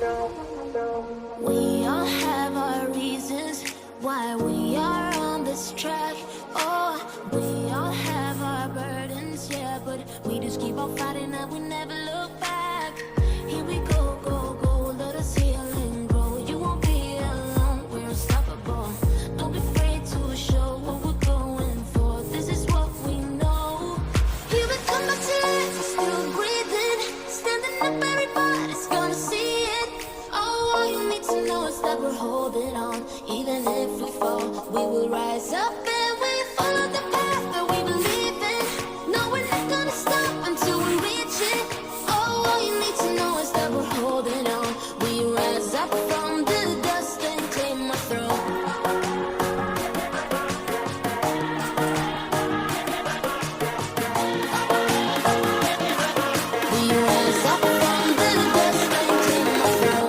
We all have our reasons why we are on this track. Oh, we all have our burdens, yeah, but we just keep on fighting and we never look back. Here we go, go, go, let us heal and grow. You won't be alone, we're unstoppable. Don't be afraid to show what we're going for. This is what we know. Here we come back to life, we're still breathing. Standing up, everybody's gonna see it. Oh, all you need to know is that we're holding on. Even if we fall, we will rise up and we follow the path that we believe in. No, we're not gonna stop until we reach it. Oh, all you need to know is that we're holding on. We rise up from the dust and claim our throne. We rise up from the dust and claim our throne.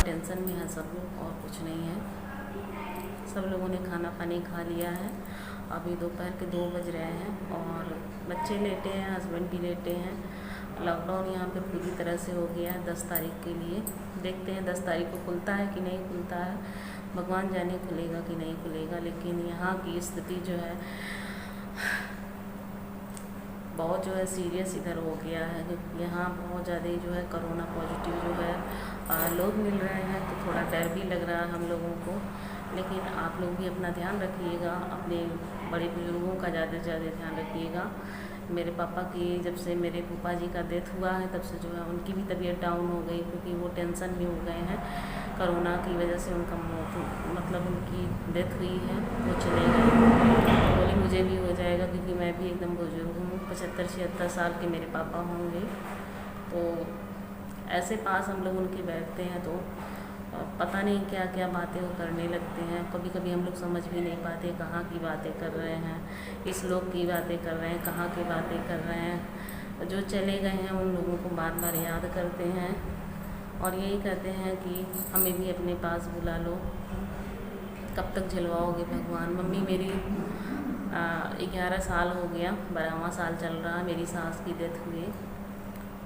Tension में है सब लोग और कुछ नहीं है। सब लोगों ने खाना पानी खा लिया है। अभी दोपहर के 2 बज रहे हैं और बच्चे लेटे हैं, हस्बैंड भी लेटे हैं। लॉकडाउन यहाँ पे पूरी तरह से हो गया है 10 तारीख के लिए। देखते हैं 10 तारीख को खुलता है कि नहीं खुलता है, भगवान जाने खुलेगा कि नहीं खुलेगा। लेकिन यहाँ की स्थिति जो है बहुत जो है सीरियस इधर हो गया है। यहाँ बहुत ज़्यादा जो है कोरोना पॉजिटिव जो है लोग मिल रहे हैं, तो थोड़ा डर भी लग रहा है हम लोगों को। लेकिन आप लोग भी अपना ध्यान रखिएगा, अपने बड़े बुजुर्गों का ज़्यादा से ज़्यादा ध्यान रखिएगा। मेरे पापा की जब से मेरे फूफा जी का डेथ हुआ है तब से जो है उनकी भी तबीयत डाउन हो गई, क्योंकि वो टेंशन में हो गए हैं। कोरोना की वजह से उनका मौत मतलब उनकी डेथ हुई है, वो चले गए। बोले मुझे भी हो जाएगा क्योंकि मैं भी एकदम बुजुर्ग हूँ, 75-76 साल के मेरे पापा होंगे। तो ऐसे पास हम लोग उनके बैठते हैं तो पता नहीं क्या क्या बातें वो करने लगते हैं। कभी कभी हम लोग समझ भी नहीं पाते कहाँ की बातें कर रहे हैं, इस लोग की बातें कर रहे हैं, कहाँ की बातें कर रहे हैं। जो चले गए हैं उन लोगों को बार बार याद करते हैं और यही कहते हैं कि हमें भी अपने पास बुला लो, कब तक झिलवाओगे भगवान। मम्मी मेरी 11 साल हो गया, 12वां साल चल रहा, मेरी सास की डेथ हुई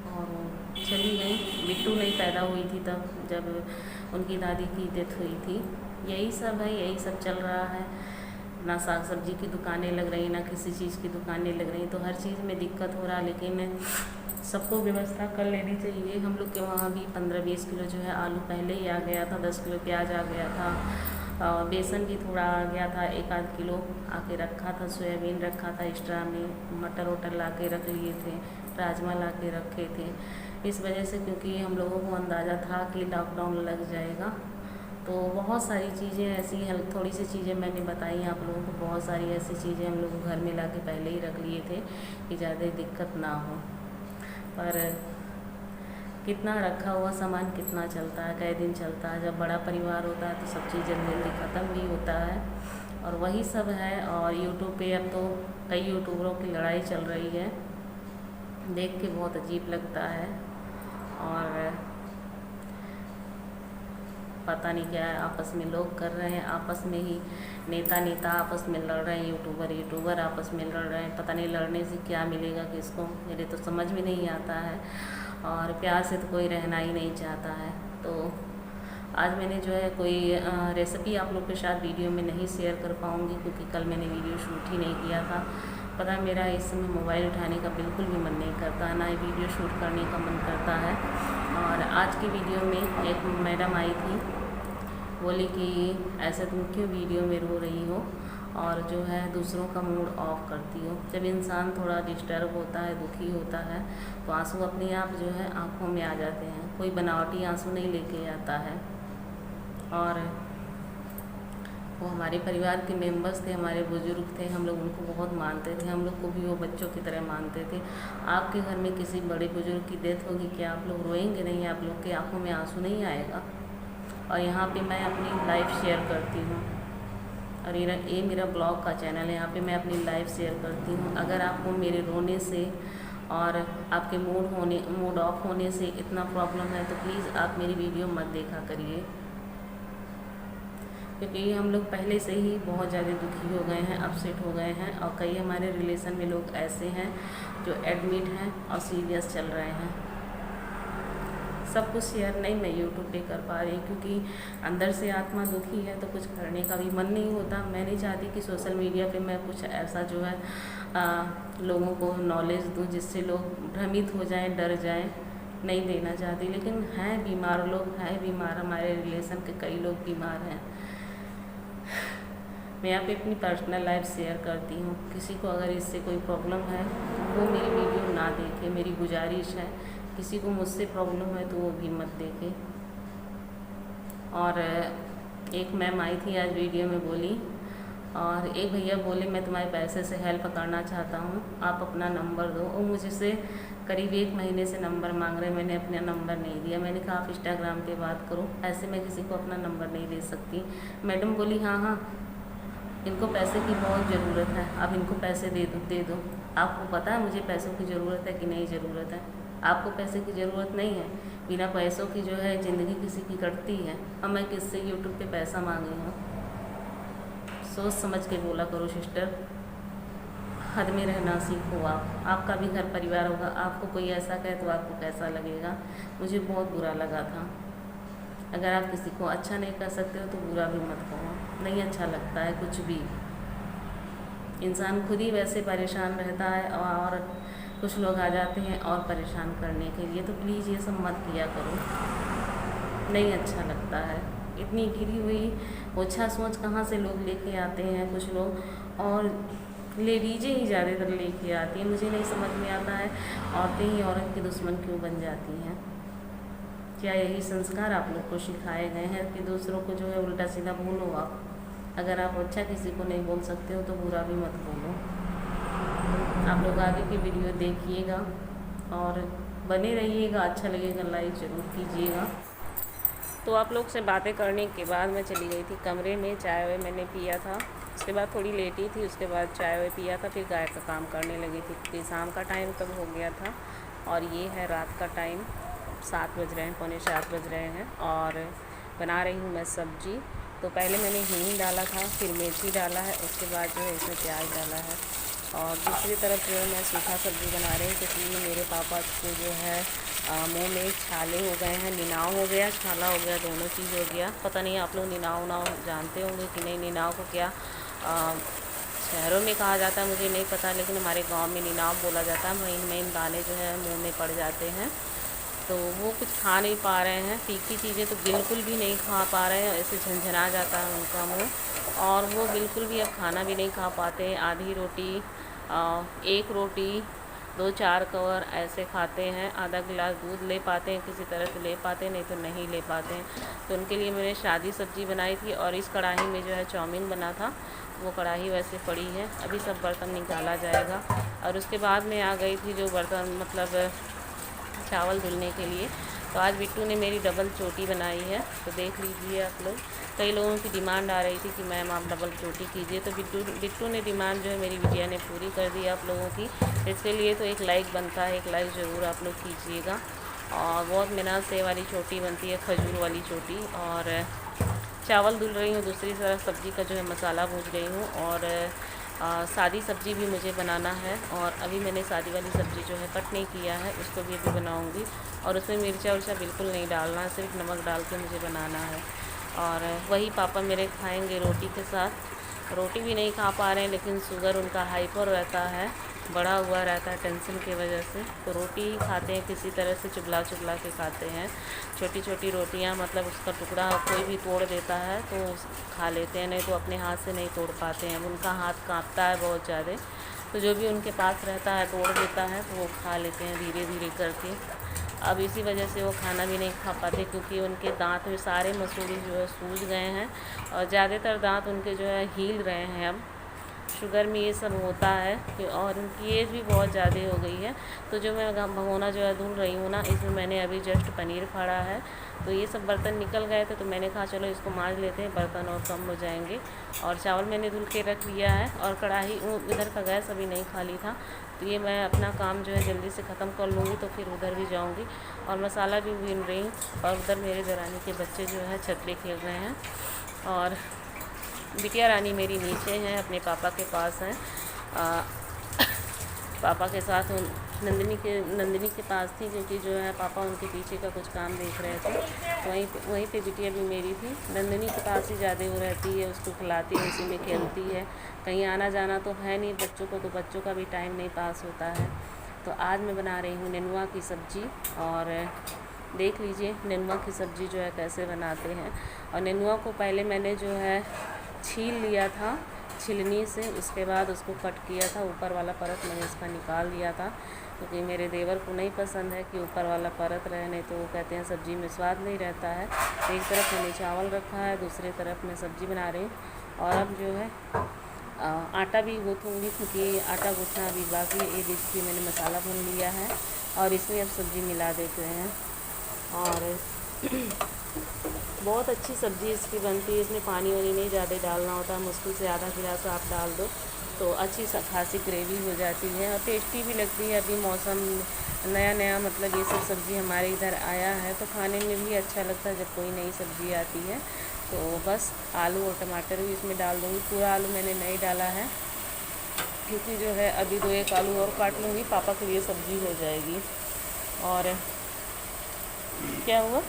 और वो चली गई। बिट्टू नहीं पैदा हुई थी तब जब उनकी दादी की डेथ हुई थी। यही सब है, यही सब चल रहा है। ना साग सब्जी की दुकानें लग रही, ना किसी चीज़ की दुकानें लग रही, तो हर चीज़ में दिक्कत हो रहा। लेकिन सबको व्यवस्था कर लेनी चाहिए। हम लोग के वहाँ भी 15-20 किलो जो है आलू पहले ही आ गया था, 10 किलो प्याज आ गया था, बेसन भी थोड़ा आ गया था, 1-आध किलो आके रखा था, सोयाबीन रखा था एक्स्ट्रा में, मटर वटर ला के रख लिए थे, राजमा ला के रखे थे। इस वजह से क्योंकि हम लोगों को अंदाज़ा था कि लॉकडाउन लग जाएगा, तो बहुत सारी चीज़ें ऐसी थोड़ी सी चीज़ें मैंने बताई आप लोगों को। बहुत सारी ऐसी चीज़ें हम लोग घर में ला के पहले ही रख लिए थे कि ज़्यादा दिक्कत ना हो। पर कितना रखा हुआ सामान कितना चलता है, कई दिन चलता है। जब बड़ा परिवार होता है तो सब चीज़ जल्दी जल्दी ख़त्म भी होता है और वही सब है। और यूट्यूब पे अब तो कई यूट्यूबरों की लड़ाई चल रही है, देख के बहुत अजीब लगता है। और पता नहीं क्या है आपस में लोग कर रहे हैं, आपस में ही नेता आपस में लड़ रहे हैं, यूट्यूबर आपस में लड़ रहे हैं। पता नहीं लड़ने से क्या मिलेगा किसको, मेरे तो समझ में नहीं आता है। और प्यार से तो कोई रहना ही नहीं चाहता है। तो आज मैंने जो है कोई रेसिपी आप लोग के साथ वीडियो में नहीं शेयर कर पाऊँगी, क्योंकि कल मैंने वीडियो शूट ही नहीं किया था। पता है मेरा इस समय मोबाइल उठाने का बिल्कुल भी मन नहीं करता, ना ही वीडियो शूट करने का मन करता है। और आज की वीडियो में एक मैडम आई थी, बोली कि ऐसे तुम क्यों वीडियो में रो रही हो और जो है दूसरों का मूड ऑफ करती हो। जब इंसान थोड़ा डिस्टर्ब होता है, दुखी होता है, तो आंसू अपने आप जो है आँखों में आ जाते हैं। कोई बनावटी आंसू नहीं लेके आता है। और वो हमारे परिवार के मेंबर्स थे, हमारे बुजुर्ग थे, हम लोग उनको बहुत मानते थे, हम लोग को भी वो बच्चों की तरह मानते थे। आपके घर में किसी बड़े बुजुर्ग की डेथ होगी, क्या आप लोग रोएंगे नहीं? आप लोग की आंखों में आंसू नहीं आएगा? और यहाँ पे मैं अपनी लाइफ शेयर करती हूँ, और ये मेरा ब्लॉग का चैनल है, यहाँ पे मैं अपनी लाइफ शेयर करती हूँ। अगर आपको मेरे रोने से और आपके मूड ऑफ होने से इतना प्रॉब्लम है तो प्लीज़ आप मेरी वीडियो मत देखा करिए, क्योंकि हम लोग पहले से ही बहुत ज़्यादा दुखी हो गए हैं, अपसेट हो गए हैं। और कई हमारे रिलेशन में लोग ऐसे हैं जो एडमिट हैं और सीरियस चल रहे हैं। सब कुछ शेयर नहीं मैं यूट्यूब पे कर पा रही, क्योंकि अंदर से आत्मा दुखी है तो कुछ करने का भी मन नहीं होता। मैं नहीं चाहती कि सोशल मीडिया पे मैं कुछ ऐसा जो है लोगों को नॉलेज दूं जिससे लोग भ्रमित हो जाएं, डर जाएं। नहीं देना चाहती, लेकिन हैं बीमार लोग, हैं बीमार, हमारे रिलेशन के कई लोग बीमार हैं। मैं यहाँ पे अपनी पर्सनल लाइफ शेयर करती हूँ। किसी को अगर इससे कोई प्रॉब्लम है वो मेरी वीडियो ना देखे, मेरी गुजारिश है। किसी को मुझसे प्रॉब्लम है तो वो भी मत देखे। और एक मैम आई थी आज वीडियो में बोली, और एक भैया बोले मैं तुम्हारे पैसे से हेल्प करना चाहता हूँ, आप अपना नंबर दो। और मुझसे करीब 1 महीने से नंबर मांग रहे, मैंने अपना नंबर नहीं दिया। मैंने कहा आप इंस्टाग्राम पे बात करो, ऐसे मैं किसी को अपना नंबर नहीं दे सकती। मैडम बोली हाँ, इनको पैसे की बहुत ज़रूरत है, अब इनको पैसे दे दो। आपको पता है मुझे पैसों की ज़रूरत है कि नहीं ज़रूरत है? आपको पैसे की ज़रूरत नहीं है। बिना पैसों की जो है ज़िंदगी किसी की कटती है। अब मैं किससे यूट्यूब पे पैसा मांगी हूँ? सोच समझ के बोला करो सिस्टर, हद में रहना सीखो। आपका भी घर परिवार होगा, आपको कोई ऐसा कहे तो आपको कैसा लगेगा? मुझे बहुत बुरा लगा था। अगर आप किसी को अच्छा नहीं कर सकते हो तो बुरा भी मत कहो, नहीं अच्छा लगता है कुछ भी। इंसान खुद ही वैसे परेशान रहता है और कुछ लोग आ जाते हैं और परेशान करने के लिए। तो प्लीज़ ये सब मत किया करो, नहीं अच्छा लगता है। इतनी गिरी हुई ओछा सोच कहाँ से लोग लेके आते हैं कुछ लोग, और लेडीजें ही ज़्यादातर लेके आती हैं। मुझे नहीं समझ में आता है औरतें ही औरत की दुश्मन क्यों बन जाती हैं। क्या यही संस्कार आप लोग को सिखाए गए हैं कि दूसरों को जो है उल्टा सीधा बोलो? अगर आप अच्छा किसी को नहीं बोल सकते हो तो बुरा भी मत बोलो। आप लोग आगे की वीडियो देखिएगा और बने रहिएगा। अच्छा लगेगा लाइक ज़रूर कीजिएगा। तो आप लोग से बातें करने के बाद मैं चली गई थी कमरे में, चाय वाय मैंने पिया था। उसके बाद थोड़ी लेटी थी, उसके बाद चाय वाय पिया था, फिर गाय का काम करने लगी थी क्योंकि शाम का टाइम तब हो गया था। और ये है रात का टाइम, 7 बज रहे हैं, पौने 7 बज रहे हैं। और बना रही हूँ मैं सब्जी। तो पहले मैंने हींग डाला था, फिर मिर्ची डाला है, उसके बाद जो है इसमें प्याज डाला है। और दूसरी तरफ जो है मैं सूखा सब्ज़ी बना रही हूँ क्योंकि मेरे पापा को जो है मुंह में छाले हो गए हैं, निनाव हो गया, छाला हो गया, दोनों चीज़ हो गया। पता नहीं आप लोग निनाव जानते होंगे कि नहीं। निनाव को क्या शहरों में कहा जाता है मुझे नहीं पता, लेकिन हमारे गांव में निनाव बोला जाता है। महीन महीन दाने जो है मुंह में पड़ जाते हैं, तो वो कुछ खा नहीं पा रहे हैं। तीखी चीज़ें तो बिल्कुल भी नहीं खा पा रहे हैं, ऐसे झंझना जाता है उनका मुँह। और वो बिल्कुल भी अब खाना भी नहीं खा पाते हैं। आधी रोटी, 1 रोटी 2-4 कवर ऐसे खाते हैं। आधा गिलास दूध ले पाते हैं, किसी तरह से ले पाते हैं, नहीं तो नहीं ले पाते हैं। तो उनके लिए मैंने सादी सब्ज़ी बनाई थी और इस कढ़ाई में जो है चाउमीन बना था। वो कढ़ाई वैसे पड़ी है, अभी सब बर्तन निकाला जाएगा। और उसके बाद में आ गई थी जो बर्तन मतलब चावल धुलने के लिए। तो आज बिट्टू ने मेरी डबल चोटी बनाई है, तो देख लीजिए आप लोग। कई लोगों की डिमांड आ रही थी कि मैम आप डबल चोटी कीजिए, तो बिट्टू ने डिमांड जो है मेरी बिटिया ने पूरी कर दी आप लोगों की। इसके लिए तो एक लाइक बनता है, एक लाइक ज़रूर आप लोग कीजिएगा। और बहुत मेहनत से वाली चोटी बनती है, खजूर वाली चोटी। और चावल धुल रही हूँ, दूसरी तरफ सब्ज़ी का जो है मसाला भूज रही हूँ। और सादी सब्ज़ी भी मुझे बनाना है, और अभी मैंने सादी वाली सब्ज़ी जो है कट नहीं किया है, उसको भी अभी बनाऊंगी। और उसमें मिर्चा उर्चा बिल्कुल नहीं डालना है, सिर्फ नमक डाल के मुझे बनाना है। और वही पापा मेरे खाएंगे रोटी के साथ। रोटी भी नहीं खा पा रहे हैं, लेकिन शुगर उनका हाइपर रहता है, बढ़ा हुआ रहता है टेंशन की वजह से। तो रोटी ही खाते हैं, किसी तरह से चुबला चुबला के खाते हैं। छोटी छोटी रोटियां, मतलब उसका टुकड़ा कोई भी तोड़ देता है तो खा लेते हैं, नहीं तो अपने हाथ से नहीं तोड़ पाते हैं। उनका हाथ कांपता है बहुत ज़्यादा, तो जो भी उनके पास रहता है तोड़ देता है, तो वो खा लेते हैं धीरे धीरे करके। अब इसी वजह से वो खाना भी नहीं खा पाते, क्योंकि उनके दांत में सारे मसूड़ी जो है सूज गए हैं, और ज़्यादातर दांत उनके जो है हील रहे हैं। अब शुगर में ये सब होता है, और उनकी एज भी बहुत ज़्यादा हो गई है। तो जो मैं भगोना जो है धुल रही हूँ ना, इसमें मैंने अभी जस्ट पनीर फाड़ा है। तो ये सब बर्तन निकल गए थे, तो मैंने कहा चलो इसको मांज लेते हैं, बर्तन और कम हो जाएंगे। और चावल मैंने धुल के रख लिया है, और कढ़ाई इधर का गैस अभी नहीं खाली था, तो ये मैं अपना काम जो है जल्दी से ख़त्म कर लूँगी तो फिर उधर भी जाऊँगी और मसाला भी भून रही हूँ। और उधर मेरे दरानी के बच्चे जो है छत पे खेल रहे हैं और बिटिया रानी मेरी नीचे हैं, अपने पापा के पास हैं। पापा के साथ नंदिनी के पास थी, क्योंकि जो है पापा उनके पीछे का कुछ काम देख रहे थे। तो वहीं पे बिटिया भी मेरी थी। नंदिनी के पास ही ज़्यादा वो रहती है, उसको खिलाती है, उसी में खेलती है। कहीं आना जाना तो है नहीं बच्चों को, तो बच्चों का भी टाइम नहीं पास होता है। तो आज मैं बना रही हूँ नेनुआ की सब्ज़ी और देख लीजिए नेनुआ की सब्ज़ी जो है कैसे बनाते हैं। और नेनुआ को पहले मैंने जो है छील लिया था छिलनी से, उसके बाद उसको कट किया था। ऊपर वाला परत मैंने इसका निकाल दिया था, क्योंकि मेरे देवर को नहीं पसंद है कि ऊपर वाला परत रहे, नहीं तो वो कहते हैं सब्ज़ी में स्वाद नहीं रहता है। एक तरफ मैंने चावल रखा है, दूसरी तरफ मैं सब्ज़ी बना रही हूँ। और अब जो है आटा भी गूँथूँगी, क्योंकि आटा गूँथना अभी बाकी। ये देखिए मैंने मसाला भून लिया है और इसमें अब सब्ज़ी मिला देते हैं। और बहुत अच्छी सब्ज़ी इसकी बनती है, इसमें पानी वानी नहीं ज़्यादा डालना होता, मुश्किल से आधा गिलास आप डाल दो तो अच्छी खासी ग्रेवी हो जाती है और टेस्टी भी लगती है। अभी मौसम नया मतलब ये सब सब्ज़ी हमारे इधर आया है, तो खाने में भी अच्छा लगता है जब कोई नई सब्ज़ी आती है। तो बस आलू और टमाटर भी इसमें डाल दूँगी। पूरा आलू मैंने नहीं डाला है, क्योंकि जो है अभी 2-1 आलू और काट लूँगी, पापा के लिए सब्ज़ी हो जाएगी। और क्या हुआ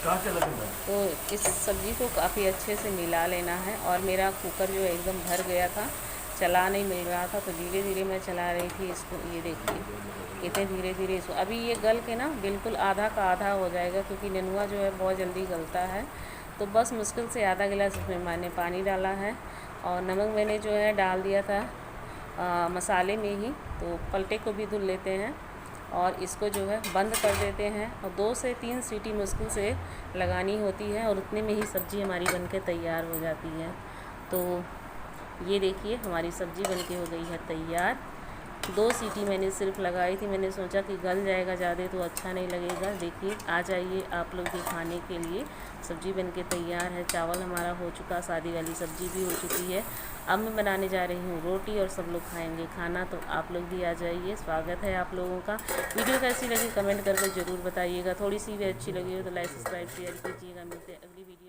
कहाँ तो इस सब्ज़ी को काफ़ी अच्छे से मिला लेना है। और मेरा कुकर जो है एकदम भर गया था, चला नहीं मिल रहा था, तो धीरे धीरे मैं चला रही थी इसको। ये देखिए इतने धीरे धीरे इसको, अभी ये गल के ना बिल्कुल आधा का आधा हो जाएगा, क्योंकि नेनुआ जो है बहुत जल्दी गलता है। तो बस मुश्किल से आधा गिलास इसमें मैंने पानी डाला है और नमक मैंने जो है डाल दिया था मसाले में ही। तो पलटे को भी धुल लेते हैं और इसको जो है बंद कर देते हैं और 2 से 3 सीटी मुश्किल से लगानी होती है और उतने में ही सब्ज़ी हमारी बनके तैयार हो जाती है। तो ये देखिए हमारी सब्ज़ी बनके हो गई है तैयार। 2 सीटी मैंने सिर्फ लगाई थी, मैंने सोचा कि गल जाएगा ज़्यादा तो अच्छा नहीं लगेगा। देखिए आ जाइए आप लोग भी खाने के लिए। सब्ज़ी बनके तैयार है, चावल हमारा हो चुका, सादी वाली सब्ज़ी भी हो चुकी है। अब मैं बनाने जा रही हूँ रोटी और सब लोग खाएंगे खाना, तो आप लोग भी आ जाइए, स्वागत है आप लोगों का। वीडियो कैसी लगी कमेंट करके ज़रूर बताइएगा। थोड़ी सी भी अच्छी लगी हो तो लाइक सब्सक्राइब शेयर कीजिएगा। मिलते हैं अगली वीडियो।